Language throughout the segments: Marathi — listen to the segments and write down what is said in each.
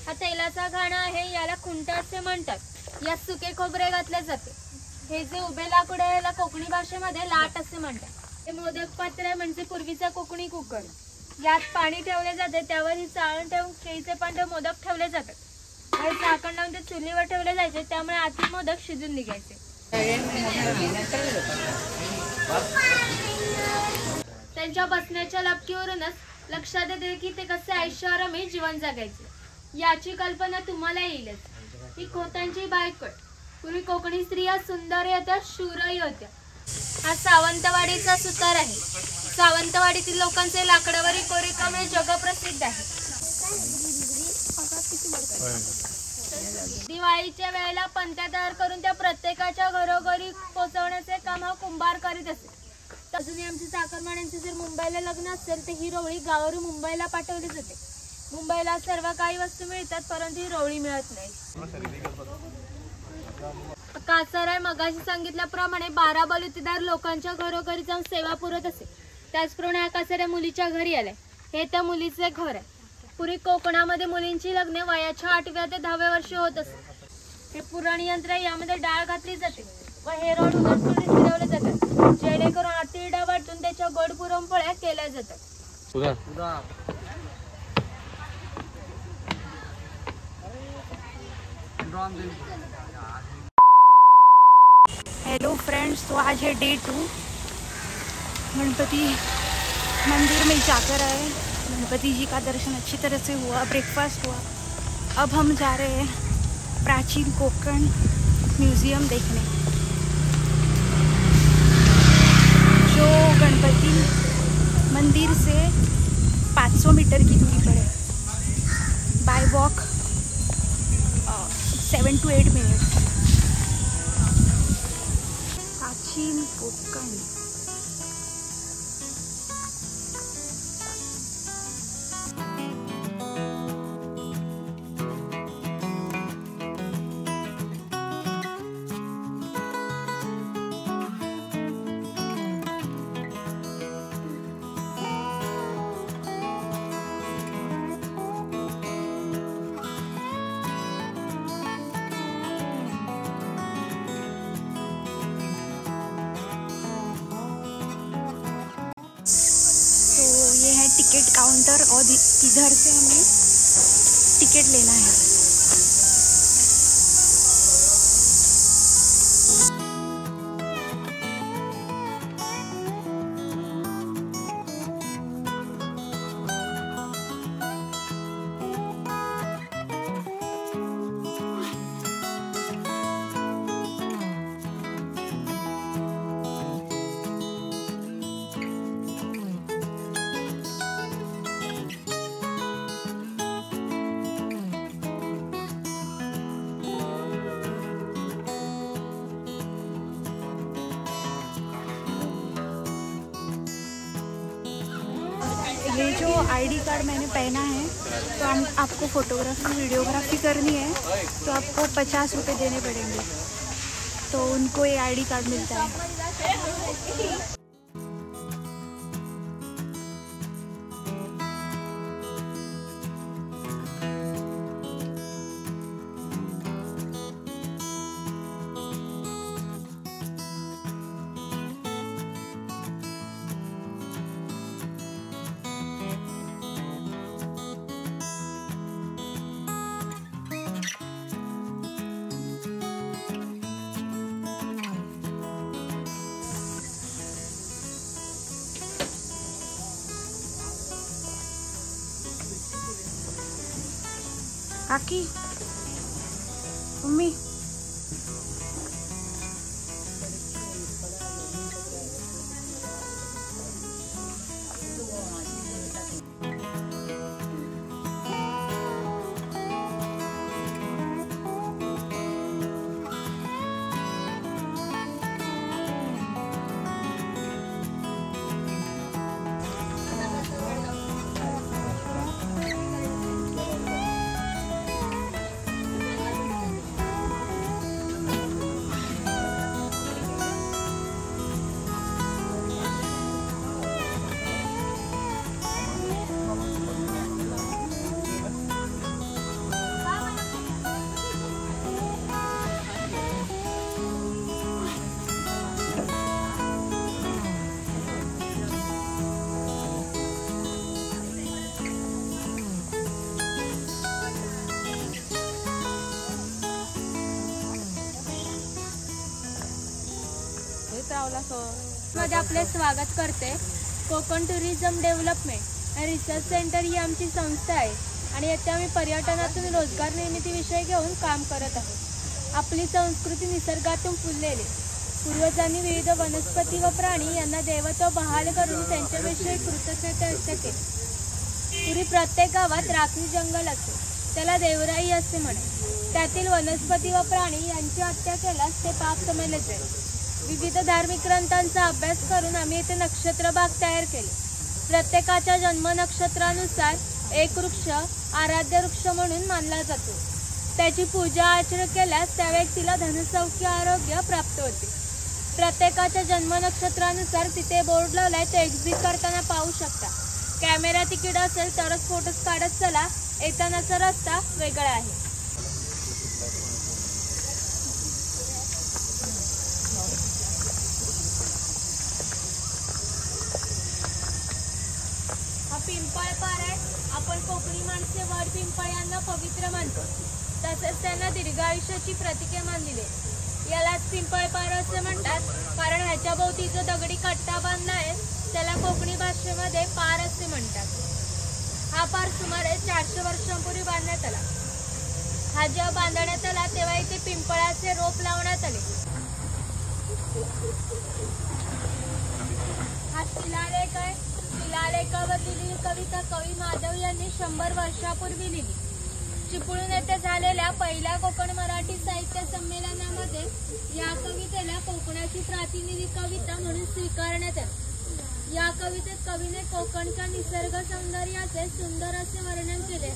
हा तेलाचा घाणा आहे, याला खुंट असे म्हणतात. यात सुके खोबरे घातले जाते. हे जे उभे लाकूड आहे याला कोकणी भाषेमध्ये लाट असे म्हणतात. हे मोदक पात्र म्हणजे पूर्वीचा कोकणी कुकर. यात पाणी ठेवले जाते, त्यावर ही चाळण ठेवून केळीचे पांढरे मोदक ठेवले जातात. हे झाकण लावून ते चुलीवर ठेवले जायचे, त्यामुळे आतील मोदक शिजून निघायचे. त्यांच्या बसण्याच्या लपकीवरूनच लक्षात येते की ते कसे ऐषारामी जीवन जगायचे. याची कल्पना तुम्हाला येईलच. ही खोतांची बायको. पूर्वी कोकणी स्त्रिया सुंदर होत्या, शूरही होत्या. हा सावंतवाडीचा सुतार आहे. सावंतवाडीतील लोकांचे लाकडावरील कोरीवकाम हे जगप्रसिद्ध आहे. दिवाळीच्या वेळेला पंत्या तयार करून त्या प्रत्येकाच्या घरोघरी पोहोचवण्याचे काम हा कुंभार करीत असे. अजूनही आमची चाकरमान्यांचे जर मुंबईला लग्न असेल तर ही रोवळी गावावरून मुंबईला पाठवली जाते. मुंबईला सर्व काही वस्तू मिळतात, परंतु ही रोवळी मिळत नाही. कासाराय मगाशी सांगितल्याप्रमाणे 12 बलुतेदार लोकांच्या घरोघरी जाऊन सेवा पुरवत असे. त्याचप्रमाणे कासाराय मुलीच्या घरी आलाय. हे त्या मुलीचे घर आहे. पूर्वी कोकणामध्ये मुलींची लग्ने वयाच्या 8व्या ते 10व्या वर्षी होत असते. हे पुराणी यंत्र यामध्ये डाळ घातली जाते व हे रोड उलटपुलट फिरवले जातात, जेणेकरून आतील डाळ वाटून त्याच्या गोड पुरणपोळ्या केल्या जातात. हेलो फ्रेंड्स, तो आज है डे 2। गणपति मंदिर में जाकर आए। गणपति जी का दर्शन अच्छी तरह से हुआ, ब्रेकफास्ट हुआ। अब हम जा रहे हैं प्राचीन कोकण म्यूज़ियम देखने, जो गणपति मंदिर से 500 मीटर की दूरी पर है। Bye walk 7 to 8 minutes. प्राचीन कोकण। टिकट काउंटर और इधर से हमें टिकट लेना है। ये जो आईडी कार्ड मैंने पहना है, तो हम आपको फ़ोटोग्राफी वीडियोग्राफी करनी है तो आपको 50 रुपये देने पड़ेंगे, तो उनको ये आईडी कार्ड मिलता है। काकी, मम्मी, मध्ये आपले स्वागत करते. कोकण टुरिझम डेव्हलपमेंट आणि रिसर्च सेंटर ही आमची संस्था आहे आणि येथे आम्ही पर्यटनातून रोजगार निर्मितीविषयी घेऊन काम करत आहोत. आपली संस्कृती निसर्गातून फुललेली. पूर्वजांनी विविध वनस्पती व प्राणी यांना देवत्व बहाल करून त्यांच्याविषयी कृतज्ञता व्यक्त केली. पूर्वी प्रत्येक गावात राखीव जंगल असे, त्याला देवराई असे म्हणे. त्यातील वनस्पती व प्राणी यांची हत्या केल्यास ते पाप समजले जाईल. विविध धार्मिक ग्रंथांचा अभ्यास करून आम्ही इथे नक्षत्रबाग तयार केले. प्रत्येकाच्या जन्म नक्षत्रानुसार एक वृक्ष आराध्य वृक्ष म्हणून मानला जातो. त्याची पूजा अर्चना केल्यास त्या व्यक्तीला धनसौख्य आरोग्य प्राप्त होते. प्रत्येकाच्या जन्म नक्षत्रानुसार तिथे बोर्ड लावलाय, ते एक्झिट करताना पाहू शकता. कॅमेरा तिकीट असेल तरच फोटोज काढत चला. येतानाचा रस्ता वेगळा आहे. हा पिंपळ पार आहे. आपण कोकणी माणसे वड पिंपळ यांना पवित्र मानतो. तसेच त्यांना दीर्घायुष्याची प्रतीके मानलेली. यालाच पिंपळ पार असे म्हणतात, कारण ह्याच्या भोवती जो दगडी कट्टा बांधला आहे त्याला कोकणी भाषेमध्ये पार असे म्हणतात. हा पार सुमारे 400 वर्षांपूर्वी बांधण्यात आला. हा जेव्हा बांधण्यात आला तेव्हा इथे पिंपळाचे रोप लावण्यात आले. हा शिलालेख आहे. शिलालेखावर लिहिलेली कविता कवी माधव यांनी 100 वर्षापूर्वी लिहिली. चिपळूण येथे झालेल्या पहिल्या कोकण मराठी साहित्य संमेलनामध्ये या कवितेला कोकणाची प्रातिनिधिक कविता म्हणून स्वीकारण्यात आले. या कवितेत कवीने कोकणच्या निसर्ग सौंदर्याचे सुंदर असे वर्णन केले.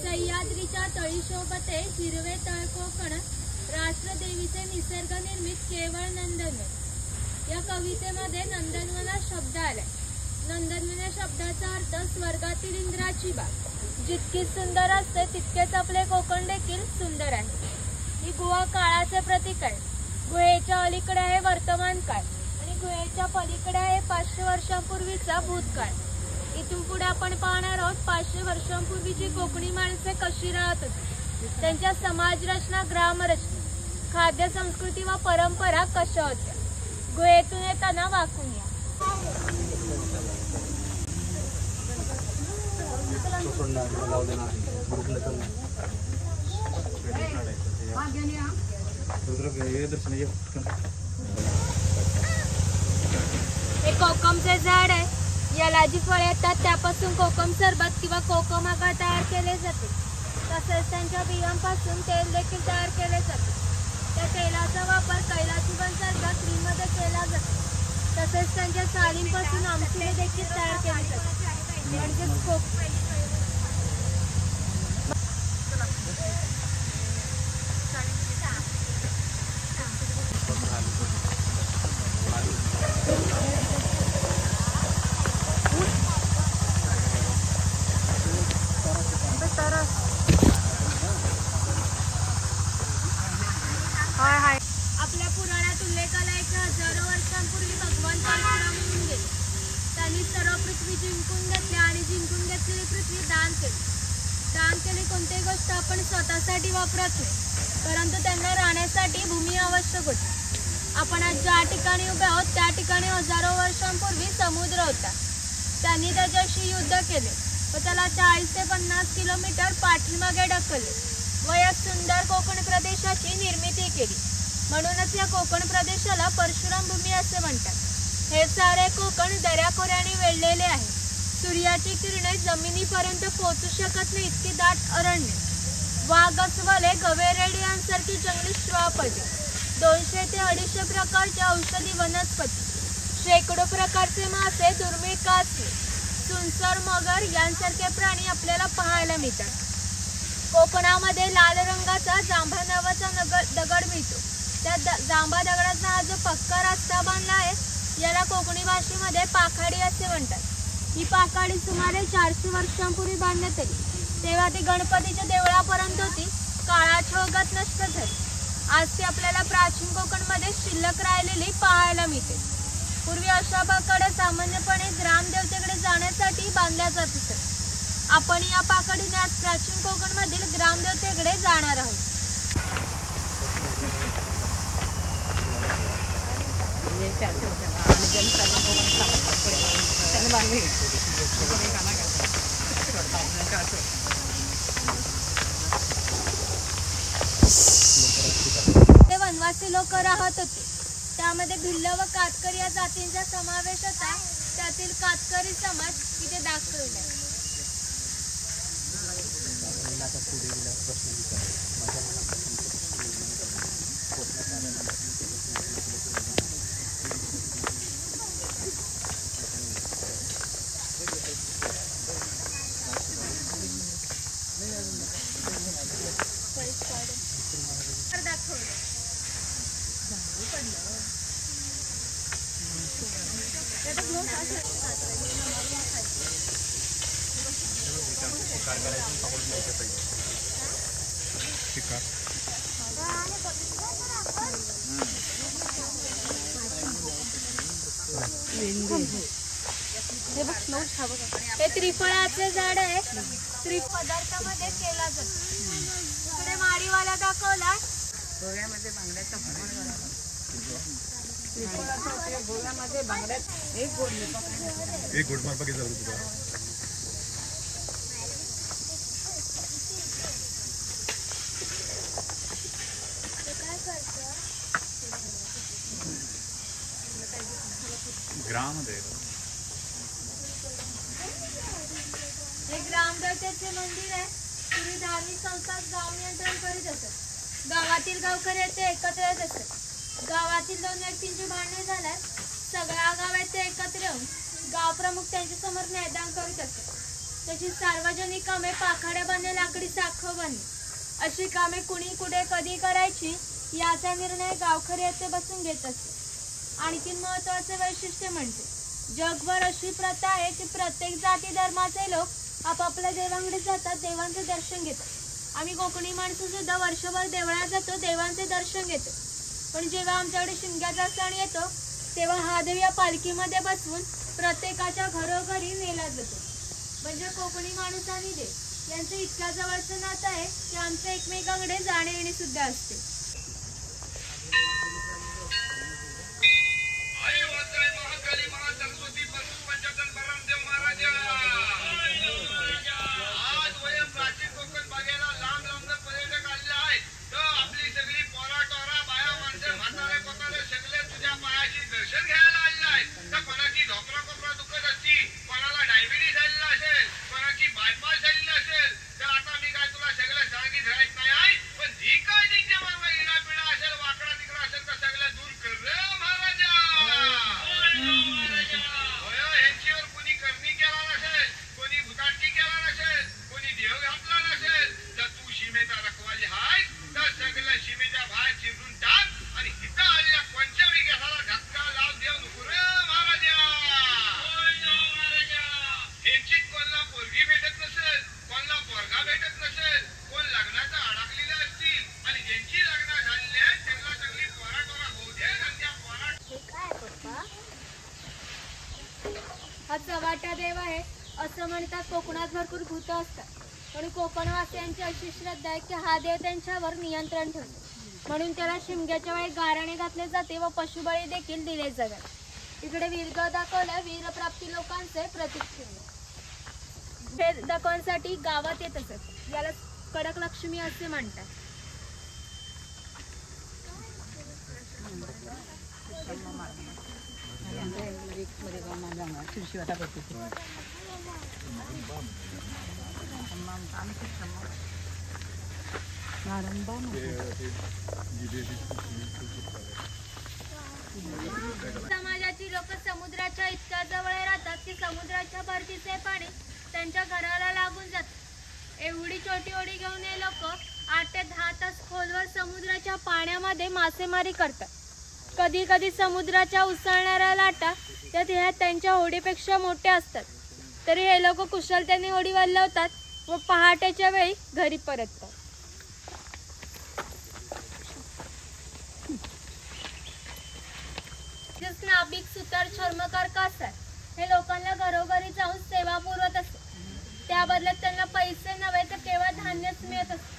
सह्याद्रीच्या तळी शोभते हिरवे तळ कोकण, राष्ट्रदेवीचे निसर्ग निर्मित केवळ नंदनवन. या कवितेमध्ये नंदनवन हा शब्द आलाय. नंदनवन या शब्दाचा अर्थ स्वर्गातील इंद्राची बाग. जितकी सुंदर असते तितकेच आपले कोकण देखील सुंदर आहे. ही गुहा काळाचे प्रतीक आहे. गुहेच्या अलीकडे आहे वर्तमान काळ आणि गुहेच्या पलीकडे आहे 500 वर्षांपूर्वीचा भूतकाळ. इथून पुढे आपण पाहणार आहोत 500 वर्षांपूर्वीची कोकणी माणसे कशी राहत होती, त्यांच्या समाज रचना, ग्रामरचना, खाद्य संस्कृती व परंपरा कशा होत्या. गुहेतून येताना वाकून या. हे कोकमचे झाड आहे. याला जी फळे येतात त्यापासून कोकम सरबत किंवा कोकम आकार तयार केले जाते. तसेच त्यांच्या बियांपासून तेल देखील तयार केले जाते. त्या तेलाचा वापर कैलासी बनसारख्या क्रीममध्ये केला जातो. तसेच त्यांच्या सालींपासून आमसूल देखील तयार केले जाते. म्हणजेच आपल्या पुराणात उल्लेख आलाय की हजारो वर्षांपूर्वी भगवान परशुराम होऊन गेले. त्यांनी सर्व पृथ्वी जिंकून घेतली आणि जिंकून घेतलेली पृथ्वी दान केली. दान केली कोणतीही गोष्ट आपण स्वतःसाठी वापरत नाही, परंतु त्यांना राहण्यासाठी भूमी आवश्यक होती. आपण आज ज्या ठिकाणी उभे आहोत त्या ठिकाणी हजारो वर्षांपूर्वी समुद्र होता. त्यांनी त्याच्याशी युद्ध केले व त्याला 40 ते 50 किलोमीटर पाठीमागे ढकलले व एक सुंदर कोकण प्रदेशाची निर्मिती केली. म्हणूनच या कोकण प्रदेशाला परशुराम भूमी असे म्हणतात. हे सारे कोकण दऱ्याखोऱ्याने वेढलेले आहे. सूर्याची किरणे जमिनीपर्यंत पोहोचू शकत नाही इतकी दाट अरण्य, वाघ, अस्वले, गवेरेडी यांसारखी जंगली श्वापदे, 200 ते 250 प्रकारचे औषधी वनस्पती, शेकडो प्रकारचे मासे, दुर्मिळ कासवे, सुनसर, मगर यांसारखे प्राणी आपल्याला पाहायला मिळतात. कोकणामध्ये लाल रंगाचा जांभा नावाचा दगड मिळतो. त्या जांभा दगडाचा हा जो पक्का रस्ता बांधला आहे याला कोकणी भाषेमध्ये पाखाडी असे म्हणतात. ही पाखाडी सुमारे 400 वर्षांपूर्वी बांधण्यात आली. तेव्हा ती गणपतीच्या देवळापर्यंत होती. काळाच्या ओघात नष्ट झाली. आज ती आपल्याला प्राचीन कोकणमध्ये शिल्लक राहिलेली पाहायला मिळते. पूर्वी अशा पाखाड्या सामान्यपणे ग्रामदेवतेकडे जाण्यासाठी बांधल्या जात असत. आपण या पाखाडीने आज प्राचीन कोकणमधील ग्रामदेवतेकडे जाणार आहोत. ते वनवासी लोक राहत होते. त्यामध्ये भिल्ल व कातकरी या जातींचा समावेश होता. त्यातील कातकरी समाज इथे दाखवला. हे त्रिफळाचे झाड आहे. पदार्थामध्ये केला जातो. इकडे माडीवाला दाखवला. गोव्यामध्ये बांगड्याचा गोव्यामध्ये बांगड्यात एक गोड मार बघितलं तुला. ग्राममध्ये हे ग्रामदेवतेचे मंदिर आहे. पूर्वी धार्मिक संस्था गाव नियंत्रण करीत असत. गावातील गावकरी येथे एकत्र येत असत. गावातील दोन व्यक्तींची भांडणे झाल्यास सगळ्या गाव येथे एकत्र येऊन गाव प्रमुख त्यांच्या समोर मैदान करीत असत. तशी सार्वजनिक कामे, पाखाड्या बांधणे, लाकडी साखळ बांधणे अशी कामे कुणी कुठे कधी करायची याचा निर्णय गावकरी येथे बसून घेत असते. आणखीन महत्वाचे वैशिष्ट्य म्हणजे जगभर अशी प्रथा आहे की प्रत्येक जाती धर्माचे लोक आपापल्या देवांकडे जातात, देवांचे दर्शन घेतात. आम्ही कोकणी माणसं सुद्धा वर्षभर देवळात जातो, देवांचे दर्शन घेतो. पण जेव्हा आमच्याकडे शिमग्याचा सण येतो तेव्हा हा देव या पालखीमध्ये बसवून प्रत्येकाच्या घरोघरी नेला जातो. म्हणजे कोकणी माणूस आणि देव यांचं इतक्या जवळचं नातं आहे की आमच्या एकमेकांकडे जाणे येणे सुद्धा असते. हा चव्हाटा देव आहे. असं म्हणतात कोकणात भरपूर भूत असतात, पण कोकणवासियांची अशी श्रद्धा आहे की हा देव त्यांच्यावर नियंत्रण ठेवतो. म्हणून त्याला शिमग्याच्या वेळी गाराणे घातले जाते व पशुबळी देखील दिले जातात. इकडे वीरगाव दाखवलं. वीरप्राप्ती लोकांचे प्रतीक चिन्ह हे दाखवण्यासाठी गावात येत असत. याला कडक लक्ष्मी असे म्हणतात. समाजाची लोक समुद्राच्या इतक्या जवळ राहतात की समुद्राच्या भरतीचे पाणी त्यांच्या घराला लागून जात. एवढी छोटी होडी घेऊन हे लोक 8 ते 10 तास खोलवर समुद्राच्या पाण्यामध्ये मासेमारी करतात. कधी कधी समुद्राच्या उसळणाऱ्या लाटा त्या त्यांच्या होडीपेक्षा मोठ्या असतात. तरी हे लोक कुशलतेने होडी वल्लवतात व पहाटेच्या वेळी घरी परततात. नाभिक, सुतार, चर्मकार, कासार हे लोकांना घरोघरी जाऊन सेवा पुरवत असते. त्या बदल्यात त्यांना पैसे नव्हे तर केवळ धान्यच मिळत असते.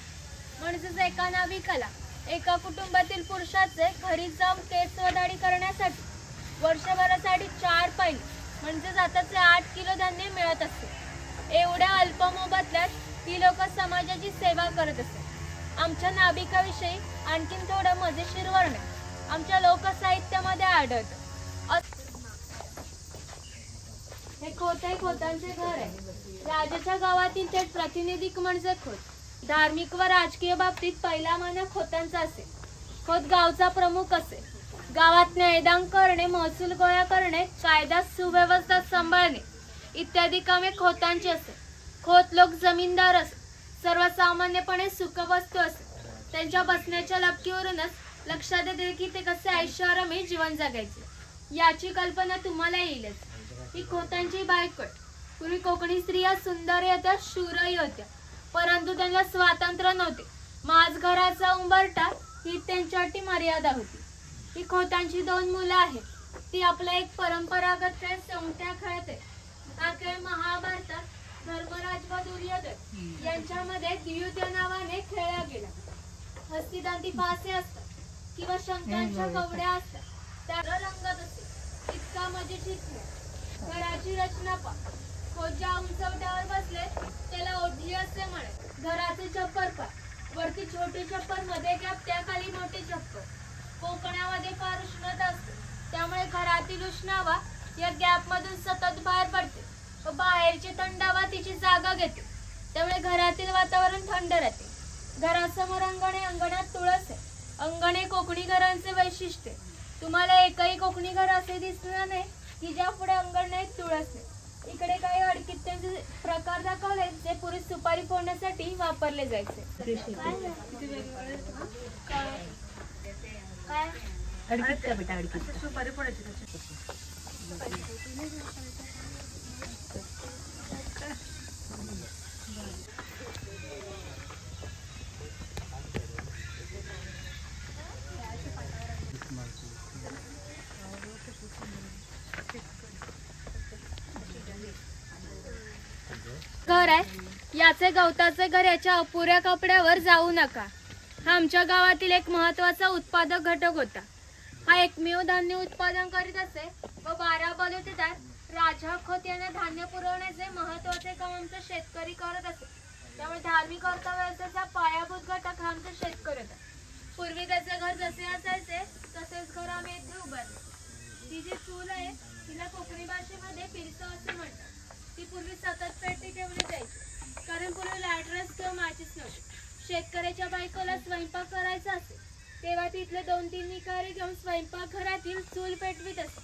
म्हणजेच एका नाविकाला एका कुटुंबातील पुरुषाचे घरी जाऊन केस व दाढी करण्यासाठी वर्षभरासाठी 4 पैल म्हणजे जाताचे 8 किलो धान्य मिळत असते. एवढ्या अल्प मोबदल्यात ही लोक समाजाची सेवा करत असत. आमच्या नाभिकाविषयी आणखीन थोडं मजेशीर वर्णन आमच्या लोकसाहित्यामध्ये आढळतं. हे खोत आहे, खोतांचे घर आहे. राजाच्या गावातील थेट प्रातिनिधिक म्हणजे खोत. धार्मिक व राजकीय बाबतीत पहिला मान खोतांचा असे. खोत गावचा प्रमुख असे. गावात न्यायदान करणे, महसूल गोळा करणे, कायदा सुव्यवस्था सांभाळणे इत्यादी कामे खोतांची असे. खोत लोक जमीनदार असे. सर्वसामान्यपणे सुखवस्तू असे. त्यांच्या बसण्याच्या लपकीवरूनच लक्षात येते की ते कसे ऐषारामी जीवन जगायचे याची कल्पना तुम्हाला येईलच. ही खोतांची बायकोट. पूर्वी कोकणी स्त्रिया सुंदरही होत्या, शूरही होत्या, परंतु त्यांना स्वातंत्र्य नव्हते. माझ घराचा उंबरठा ही त्यांच्यासाठी मर्यादा होती. ही खोतांची 2 मुलं आहेत. ती आपला एक परंपरागत खेळ सोंगट्या खेळते. हा खेळ महाभारतात धर्मराज व दुर्योधन यांच्यामध्ये द्यूत या नावाने खेळला गेला. हस्तिदांती फासे असतात किंवा शंखांच्या कवड्या असतात. त्या रंगत असते. इतका मजेशीर खेळ. घराची रचना पा. खोत ज्या उंचवट्यावर बसले त्याला ओढली असे म्हणे. घराचे छप्पर पा. वरती छोटे छप्पर, मध्ये गॅप, त्याखाली मोठे छप्पर. कोकणामध्ये फार उष्णता असते, त्यामुळे घरातील उष्ण हवा या गॅप मधून सतत बाहेर पडते व बाहेरची थंड हवा तिची जागा घेते. त्यामुळे घरातील वातावरण थंड राहते. घरासमोर अंगण आहे. अंगणात तुळस आहे. अंगण हे कोकणी घरांचे वैशिष्ट्य. तुम्हाला एकही कोकणी घर असे दिसणार नाही की ज्या पुढे अंगण नाही, तुळस नाही. इकडे काही अडकित्त्यांचे प्रकार दाखवले जे पूर्वी सुपारी फोडण्यासाठी वापरले जायचे. सुपारी फोडायची. घर आहे. याचे गवताचे घर याच्या अपुऱ्या कपड्यावर जाऊ नका. हा आमच्या गावातील एक महत्वाचा उत्पादक घटक होता. हा एकमेव धान्य उत्पादन करीत असे व 12 बलुतेदार राजा खोत यांना धान्य पुरवण्याचे महत्वाचे काम आमचा शेतकरी करत असे. त्यामुळे धार्मिक अर्थव्यवस्थेचा पायाभूत घटक हा आमचा शेतकरी होता. पूर्वी त्याचे घर जसे असायचे तसेच घर आम्ही येथे उभारले. ही जी चूल आहे तिला कोकणी भाषेमध्ये पिरसं असे म्हणतात. ती पूर्वी सतत पेटी ठेवली जायची, कारण पूर्वी लायटरस किंवा माचीस नव्हते. शेतकऱ्याच्या बायकोला स्वयंपाक करायचा असे तेव्हा तिथले 2-3 निकारे घेऊन स्वयंपाकघरातील चूल पेटवीत असे.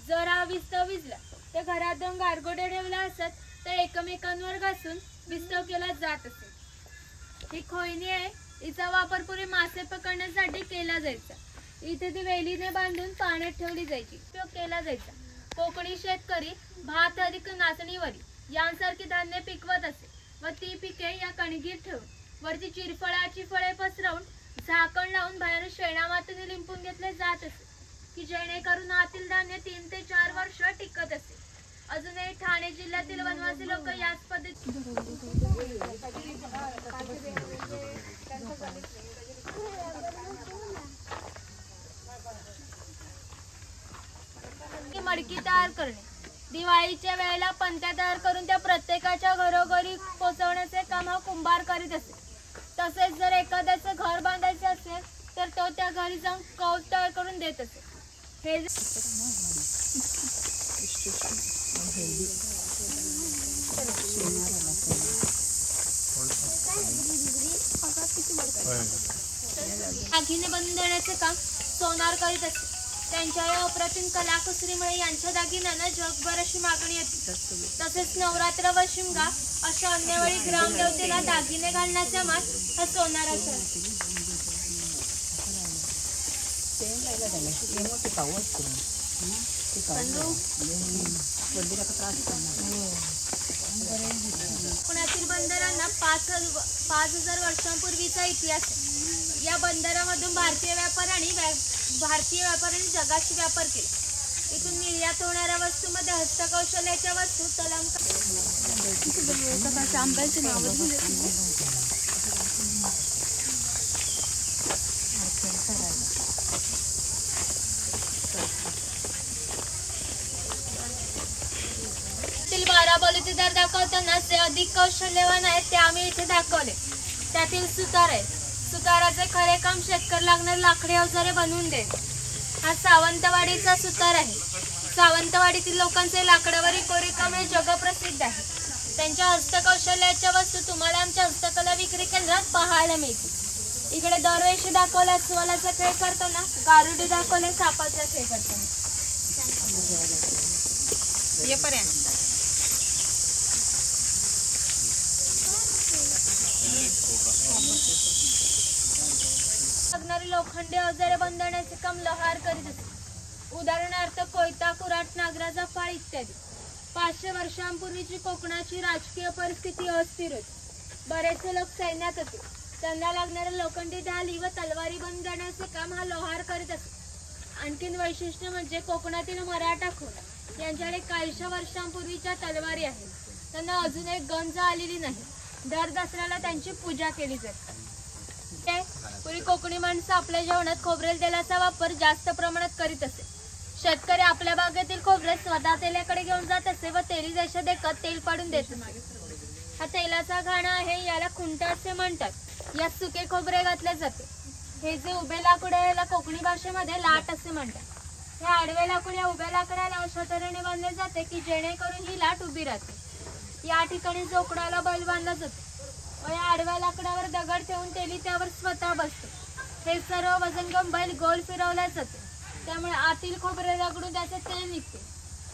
जर हा विस्तव विजला तर घरात 2 गारगोटे ठेवला असत तर एकमेकांवर घासून विस्तव केला जात असे. ही खोयनी आहे. हिचा वापर पूर्वी मासे पकडण्यासाठी केला जायचा. इथे ती वेलीने बांधून पाण्यात ठेवली जायची. उपयोग केला जायचा. कोकणी शेतकरी भात अधिक नाचणीवरी यांसारखी धान्य पिकवत असे व ती पिके या कणगीत ठेवून वरती चिरफळाची फळे पसरवून झाकण लावून बाहेर शेणामातीने लिंपून घेतले जात असे की जेणेकरून आतील धान्य 3 ते 4 वर्ष टिकत असे. अजूनही ठाणे जिल्ह्यातील वनवासी लोक याच पद्धतीने मडकी तयार करणे. दिवाळीच्या वेळेला पंत्या तयार करून त्या प्रत्येकाच्या घरोघरी पोहोचवण्याचे काम हा कुंभार करीत असे. तसेच जर एखाद्याचे घर बांधायचे असेल तर तो त्या घरी जाऊन कौल तयार करून देत असे. हे दागिने बनवून देण्याचे काम सोनार करीत असे. त्यांच्या या अप्रतिम कलाकुसरीमुळे यांच्या दागिन्यांना जगभर अशी मागणी येते. तसेच नवरात्र व शिमगा अशा अन्य वेळी ग्रामदेवतेला दागिने घालण्याचा मान हा सोनाराचा असतो. पुण्यातील बंदरांना 5,000 वर्षांपूर्वीचा इतिहास आहे. या बंदरामधून भारतीय व्यापाऱ्यांनी जगाशी व्यापार केला. इथून निर्यात होणाऱ्या वस्तूंमध्ये हस्तकौशल्याच्या वस्तू, बलुतेदार दाखवताना जे अधिक कौशल्यवान आहेत ते आम्ही इथे दाखवले. त्यातील सुतार आहे. सुताराचे खरे काम शेतकरी लागणारे लाकडी अवजारे बनवून देत. हा सावंतवाडीचा सुतार आहे. सावंतवाडीतील लोकांचे लाकडावरील कोरीवकाम हे जगप्रसिद्ध आहे. त्यांच्या हस्तकौशल्याच्या वस्तू तुम्हाला आमच्या हस्तकला विक्री केंद्रात पाहायला मिळतील. इकडे दरवेळी दाखवला अस्वलाचा खेळ करताना, गारुडी दाखवले सापाचा खेळ करताना. लागणारी लोखंडी अवजारे बनवण्याचे काम लोहार करीत असते. उदाहरणार्थ कोयता, कुऱ्हाड, नागराचा फाळ इत्यादी. 500 वर्षांपूर्वीची कोकणाची राजकीय परिस्थिती अस्थिर होती. बरेचसे लोक सैन्यात होते. त्यांना लागणारे लोखंडी ढाली व तलवारी बनवण्याचे काम हा लोहार करीत असतो. आणखीन वैशिष्ट्य म्हणजे कोकणातील मराठा खोत यांच्याकडे काहीशा वर्षांपूर्वीच्या तलवारी आहेत. त्यांना अजून एक गंज आलेली नाही. दर दसऱ्याला त्यांची पूजा केली जाते. पूर्वी कोकणी माणसं आपल्या जेवणात खोबरेल तेलाचा वापर जास्त प्रमाणात करीत असे. शेतकरी आपल्या बागेतील खोबरे स्वतः तेलाकडे घेऊन जात असे व तेली जशा देखत तेल पाडून देत असे. हा तेलाचा घाणा आहे, याला खुंट असे म्हणतात. यात सुके खोबरे घातले जाते. हे जे उभे लाकूड आहे याला कोकणी भाषेमध्ये लाट असे म्हणतात. हे आडवे लाकूड या उभ्या लाकडाला अशा तऱ्हेने बांधले जाते की जेणेकरून ही लाट उभी राहते. या ठिकाणी जोकडाला बैल बांधला जातो व या आडव्या लाकडावर दगड ठेवून तेली त्यावर स्वतः बसते. हे सर्व वजनगम बैल गोल फिरवल्या जाते. त्यामुळे आतील खोबरे रगडून त्याचे तेल निघते.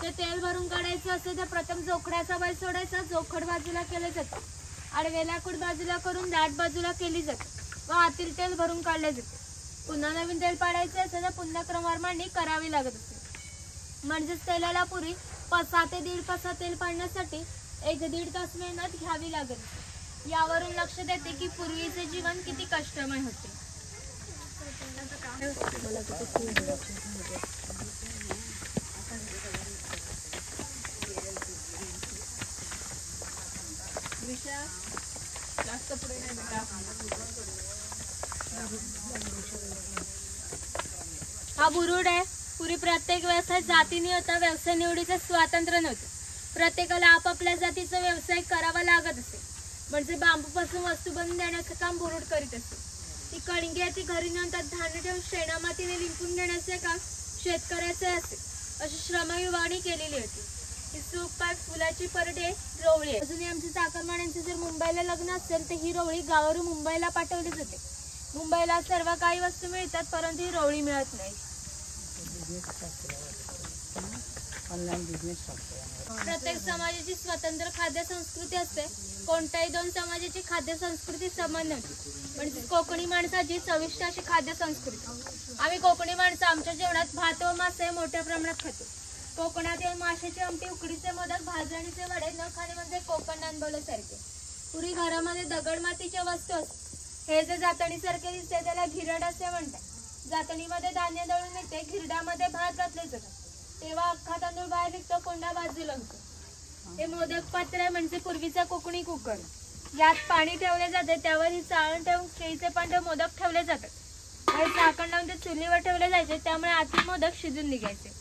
ते तेल भरून काढायचे असेल तर प्रथम जोखडाचा बैल सोडायचा. जोखड बाजूला केले जाते. आडवे लाकूड बाजूला करून दाट बाजूला केली जाते व आतील तेल भरून काढले जाते. पुन्हा नवीन तेल पाडायचे असेल तर पुन्हा क्रमवारमांडणी करावी लागत असते. म्हणजेच तेलाला पूर्वी 6 ते 1.5 पसा तेल पाडण्यासाठी 1-1.5 तास मेहनत घ्यावी लागत असते. यावरून लक्ष देते की पूर्वीचे जीवन किती कष्टमय होते. हा बुरुड आहे. पूर्वी प्रत्येक व्यवसाय जातीने होता. व्यवसाय निवडीचे स्वातंत्र्य नव्हते. प्रत्येकाला आपापल्या जातीचा व्यवसाय करावा लागत असे. म्हणजे बांबूपासून वस्तू बनवून देण्याचं काम बुरुड करीत असते. ती कणगी आहे ती घरी नंतर धान्य ठेवून शेणामातीने लिंपून देण्याचे काम शेतकऱ्याचे असते. अशी श्रमविभागणी केलेली होती. ही सूप पाक, फुलाची परडे, रोवळी. अजूनही आमच्या चाकरमान्यांचे जर मुंबईला लग्न असेल तर ही रोवळी गावावरून मुंबईला पाठवली जाते. मुंबईला सर्व काही वस्तू मिळतात परंतु ही रोवळी मिळत नाही. प्रत्येक समाजाची स्वतंत्र खाद्य संस्कृती असते. कोणत्याही 2 समाजाची खाद्य संस्कृती समान नव्हती. म्हणजे कोकणी माणसाची चविष्ट अशी खाद्य संस्कृती. आम्ही कोकणी माणसं आमच्या जेवणात भात व मासे मोठ्या प्रमाणात खातो. कोकणातील माशाची आमटी, उकडीचे मोदक, भाजणीचे वडे न खाणे म्हणजे कोकण अनुभवल्यासारखे. पूर्वी घरामध्ये दगड मातीच्या वस्तू असतात. हे जे जातणीसारखे दिसते त्याला घिरड असे म्हणतात. जातणीमध्ये धान्य दळून निघते. घिरडामध्ये भात घातले जातात. तेव्हा अख्खा तांदूळ बाहेर निघतो, कोंडा बाजूला होतो. हे मोदक पात्र आहे म्हणजे पूर्वीचा कोकणी कुकर. यात पाणी ठेवले जाते. त्यावर ही चाळण ठेवून केळीचे पांढरे मोदक ठेवले जातात. हे झाकण लावून ते चुलीवर ठेवले जायचे. त्यामुळे आतील मोदक शिजून निघायचे.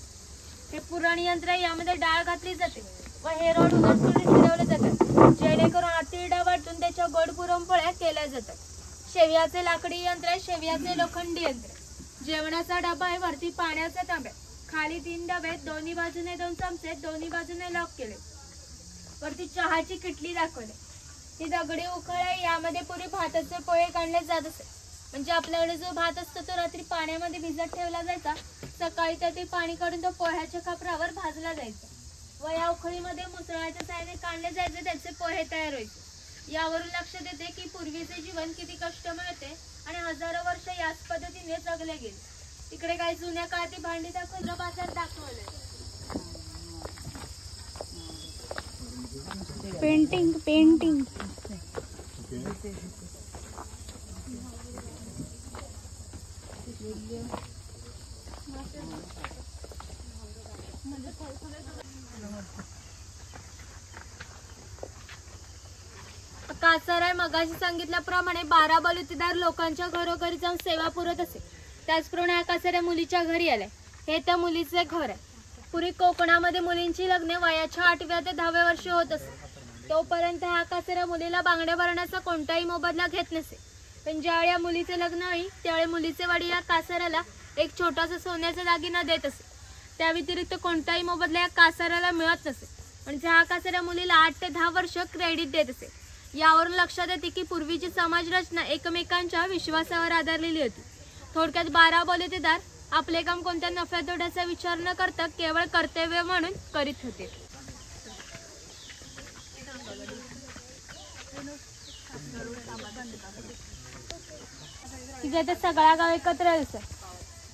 हे पुरण यंत्र, यामध्ये डाळ घातली जाते व हे रोड उलटपुलट फिरवले जातात जेणेकरून आतील डाळ वाटून त्याच्या गोड पुरणपोळ्या केल्या जातात. शेवयाचे लाकडी यंत्र आहे. शेवयाचे लोखंडी यंत्र. जेवणाचा डबा आहे. वरती पाण्याचा तांब्या, खाली 3 डबे, दोन्ही बाजूने 2 चमचे, दोन्ही बाजूने लॉक केले. वरती चहाची किटली दाखवली. ही दगडी उकळ आहे. यामध्ये पूर्वी भाताचे पोहे काढले जात असे. म्हणजे आपल्याकडे जो भात असतो तो रात्री पाण्यामध्ये भिजत ठेवला जायचा. सकाळी त्यातील पाणी काढून तो पोह्याच्या खापरावर भाजला जायचा व या उखळीमध्ये मुसळाच्या साहाय्याने काढले जायचे. त्याचे पोहे तयार व्हायचे. यावरून लक्ष देते की पूर्वीचे जीवन किती कष्टमय होते आणि हजारो वर्ष याच पद्धतीने जगले गेले. इकडे काही जुन्या काळातील भांडी दाखवलं, बाजार दाखवले. पेंटिंग कासार आहे. मगाशी सांगितल्याप्रमाणे 12 बलुतेदार लोकांच्या घरोघरी जाऊन सेवा पुरत असे. त्याचप्रमाणे कासार मुलीच्या घरी आलाय. हे त्या मुलीचे घर आहे. पूर्वी कोकणामध्ये मुलींची लग्ने वयाच्या 8व्या ते 10व्या वर्षी होत असत. तोपर्यंत हा कासेरा मुलीला बांगड्या भरण्याचा कोणताही मोबदला घेत नसे. पण ज्यावेळी या मुलीचे लग्न होईल त्यावेळी मुलीचे वडील या कासाऱ्याला एक छोटासा सोन्याचा दागिना देत असे. त्या व्यतिरिक्त कोणताही मोबदला या कासाऱ्याला मिळत नसे. म्हणजे हा कासाऱ्या मुलीला 8 ते 10 वर्ष क्रेडिट देत असे. यावरून लक्षात येते की पूर्वीची समाज रचना एकमेकांच्या विश्वासावर आधारलेली होती. थोडक्यात 12 बलुतेदार आपले काम कोणत्या नफ्या तोट्याचा विचार न करता केवळ कर्तव्य म्हणून करीत होते. तिथे तर सगळा गाव एकत्र येत असत.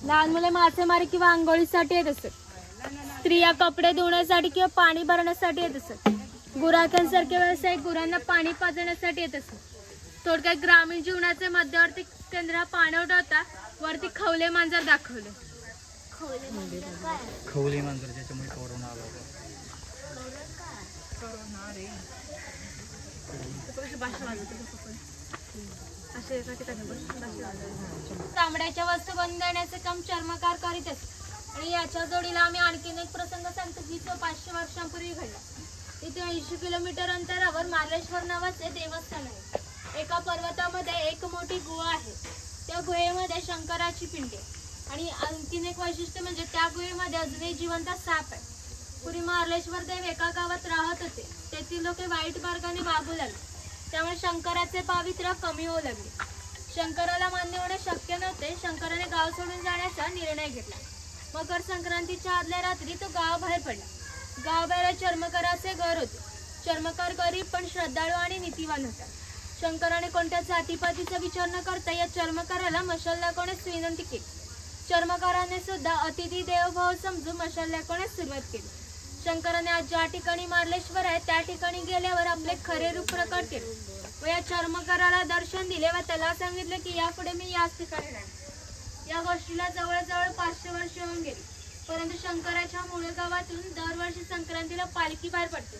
लहान मुले मासेमारी किंवा आंघोळीसाठी येत असत. स्त्रिया कपडे धुण्यासाठी किंवा पाणी भरण्यासाठी येत असत. गुराख्यांसारखे व्यवसाय गुरांना पाणी पाजण्यासाठी येत असत. थोडक्यात ग्रामीण जीवनाचे मध्यवर्ती केंद्र पाणवठा होता. वरती खवले मांजर दाखवले. खवले मांजर ज्याच्यामुळे कोरोना आला होता. तांबड्याच्या वस्तू बनवण्याचे काम चर्मकार करीत असत. आणि याच्या जोडीला आम्ही आणखीन एक प्रसंग सांगतो की तो 500 वर्षांपूर्वी घडला. इथे 80 किलोमीटर अंतरावर मार्लेश्वर नावाचे देवस्थान आहे. एका पर्वतामध्ये एक मोठी गुहा आहे. त्या गुहेमध्ये शंकराची पिंड आहे. आणि आणखीन एक वैशिष्ट्य म्हणजे त्या गुहेमध्ये अजूनही जिवंत साप आहे. पूर्वी मार्लेश्वर देव एका गावात राहत होते. तेथील लोक वाईट मार्गाने वागू लागले. त्यामुळे शंकराचे पावित्र्य कमी होऊ लागले. शंकराला मान्य होणे शक्य नव्हते. शंकराने गाव सोडून जाण्याचा निर्णय घेतला. मकर संक्रांतीच्या आदल्या रात्री तो गावाबाहेर पडला. गावाबाहेर चर्मकाराचे घर होते. चर्मकार गरीब पण श्रद्धाळू आणि नीतिवान होता. शंकराने कोणत्या जातीपातीचा विचार न करता या चर्मकाराला मशाल दाखवण्यास विनंती केली. चर्मकाराने सुद्धा अतिथी देवभाव समजून मशाल दाखवण्यास सुरुवात केली. शंकराने आज ज्या ठिकाणी मार्लेश्वर आहे त्या ठिकाणी गेल्यावर आपले खरे रूप प्रकट केले व या चर्मकाराला दर्शन दिले व त्याला सांगितले की यापुढे मी याच ठिकाणी राहीन. या गोष्टीला जवळजवळ 500 वर्ष होऊन गेली. परंतु शंकराच्या मूळ गावातून दरवर्षी संक्रांतीला पालखी बाहेर पडते.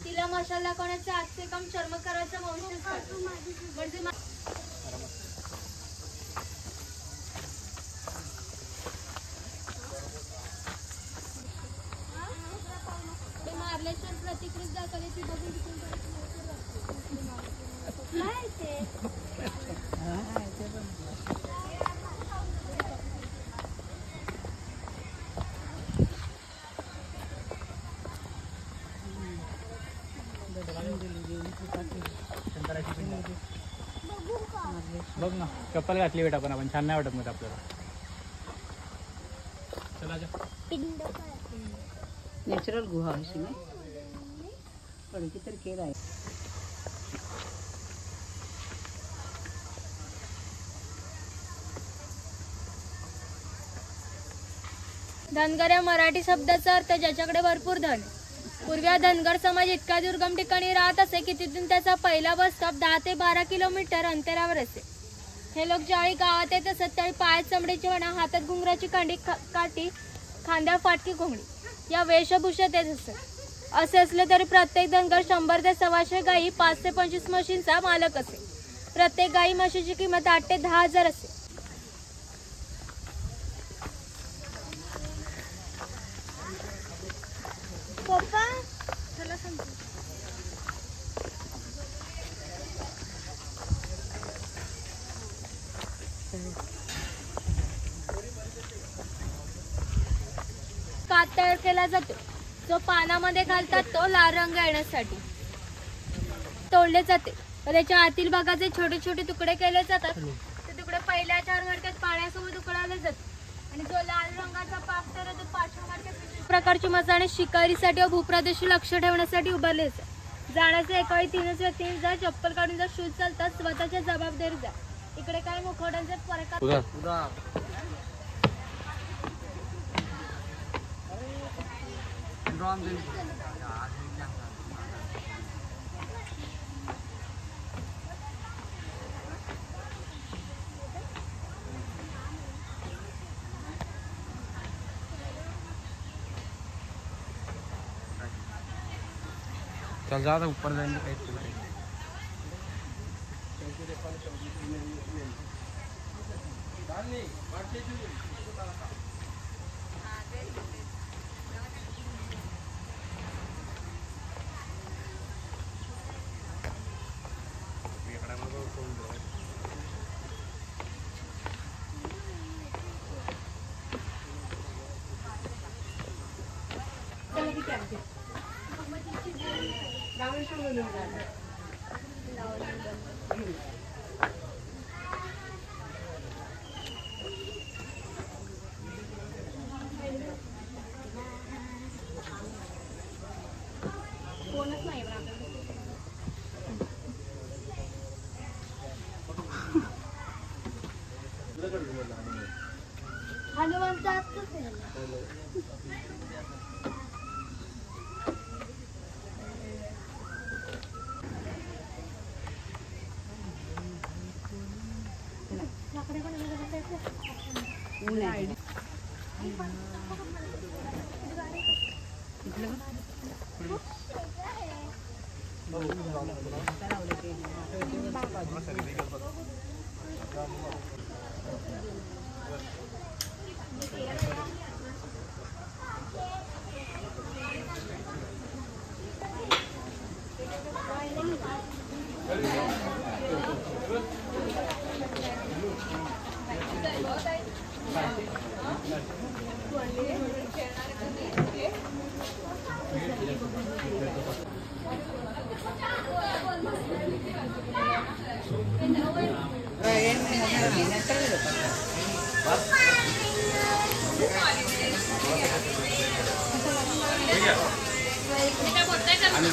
तिला मशाल दाखवण्याचे आजचे काम चर्मकाराचा वंशज करतो. म्हणजे मार्लेश्वर प्रतिकृत दाखवली ती बघून बघ ना चप्पल घातली बेटा पण आपण छान नाही वाटत मध्ये आपल्याला. चला नॅचरल गुहा अशी नाही पडकी तर केला आहे. धनगर या मराठी शब्दाचा अर्थ ज्याच्याकडे भरपूर धन. पूर्वी हा धनगर समाज इतक्या दुर्गम ठिकाणी राहत असे की तिथून त्याचा पहिला बस स्टॉप 10 ते 12 किलोमीटर अंतरावर असे. हे लोक ज्यावेळी गावात येत असत त्यावेळी पायात चमडीची वणा, हातात घुंगराची काठी, खांद्यावर फाटकी घोंगडी या वेशभूषेत येत असत. असे असले तरी प्रत्येक धनगर 100 ते 125 गायी, 5 ते 25 म्हशींचा मालक असे. प्रत्येक गायी म्हशीची किंमत 8 ते 10 हजार असे. पप्पा चला सांगतो. कात तयार केला जातो जो पानामध्ये घालतात तो लाल रंग येण्यासाठी तोडले जाते व त्याच्या आतील भागाचे छोटे छोटे तुकडे केले जातात. ते तुकडे पहिल्या 4 मडक्यात पाण्यासोबत उकळवले जातात आणि जो लाल रंगाचा पाक तर तो 5व्या मडक्यात प्रकारची मसाणे शिकारीसाठी व भूप्रदेशी लक्ष ठेवण्यासाठी उभारले जातात. जाण्याचे एकाही 3 व्यक्तींनी जा चप्पल काढून जा शूज चालतात स्वतःच्या जबाबदारी जा. इकडे काय मुखवट्यांचे प्रकार चल ज़्यादा ऊपर जाएंगे हनुमंत आतच आहे. ऊन आहे. आणि